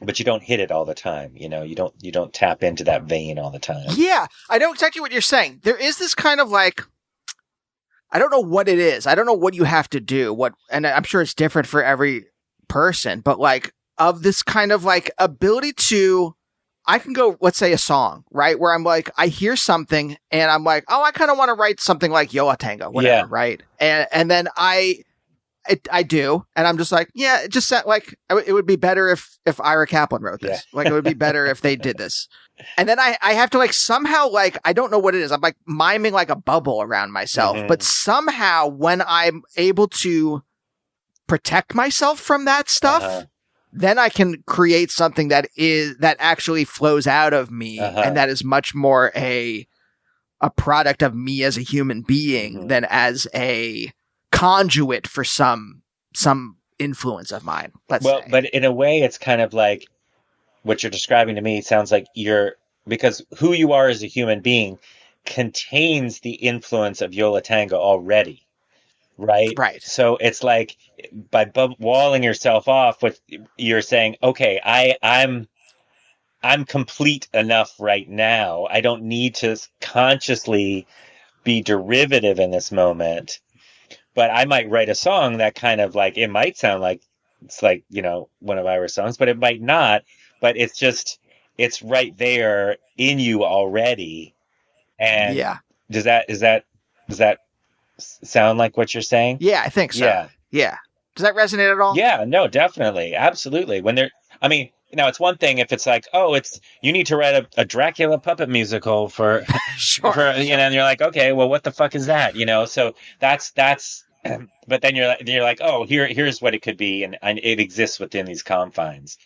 but you don't hit it all the time. You don't tap into that vein all the time. Yeah, I know exactly what you're saying. There is this kind of like, I don't know what it is. I don't know what you have to do. And I'm sure it's different for every person, but like of this kind of like ability to, I can go, let's say a song, right? Where I'm like, I hear something and I'm like, oh, I kind of want to write something like Yo La Tengo, whatever, Yeah. right? And then I do, and I'm just like, yeah, it just sound like it would be better if Ira Kaplan wrote this. Yeah. Like it would be better if they did this. And then I have to like somehow like, I don't know what it is. I'm like miming like a bubble around myself, but somehow when I'm able to protect myself from that stuff, then I can create something that actually flows out of me, and that is much more a product of me as a human being than as a conduit for some influence of mine, let's say. But in a way, it's kind of like what you're describing to me sounds like because who you are as a human being contains the influence of Yo La Tengo already. Right. Right. So it's like by walling yourself off, what you're saying, okay, I'm complete enough right now. I don't need to consciously be derivative in this moment, but I might write a song that kind of like, it might sound like it's like, one of Ira's songs, but it might not, but it's right there in you already. And does that sound like what you're saying? Yeah, I think so. Yeah. Does that resonate at all? Yeah, no, definitely. Absolutely. It's one thing if it's like, you need to write a Dracula puppet musical for, sure. And you're like, okay, well, what the fuck is that? So that's, but then you're like, oh, here's what it could be. And it exists within these confines.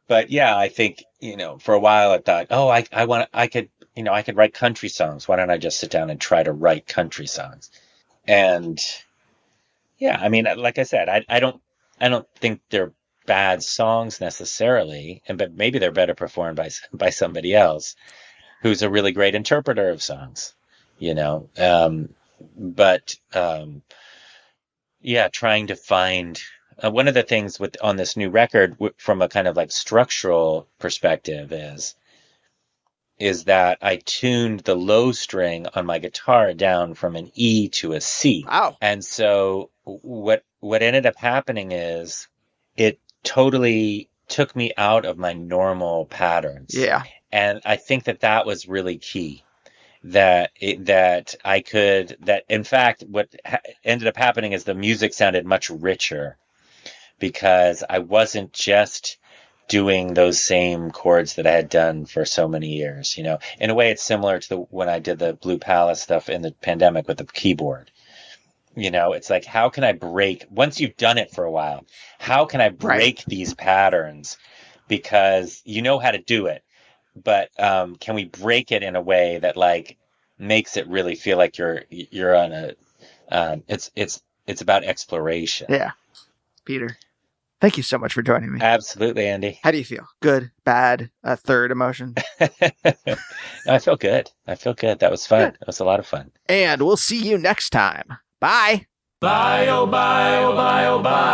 But yeah, I think, for a while I thought, I could write country songs. Why don't I just sit down and try to write country songs? And yeah, like I said, I don't think they're bad songs necessarily, but maybe they're better performed by somebody else who's a really great interpreter of songs, trying to find one of the things on this new record from a kind of like structural perspective is that I tuned the low string on my guitar down from an E to a C. Wow. And so what ended up happening is it totally took me out of my normal patterns. Yeah. And I think that was really key. In fact, what ended up happening is the music sounded much richer because I wasn't just doing those same chords that I had done for so many years. In a way, it's similar to when I did the Blue Palace stuff in the pandemic with the keyboard. It's like, how can I break, once you've done it for a while, how can I break these patterns? Because you know how to do it, but can we break it in a way that like makes it really feel like you're on it's about exploration. Yeah. Peter, thank you so much for joining me. Absolutely, Andy. How do you feel? Good, bad, a third emotion? I feel good. That was fun. That was a lot of fun. And we'll see you next time. Bye. Bye, oh, bye, oh, bye, oh, bye.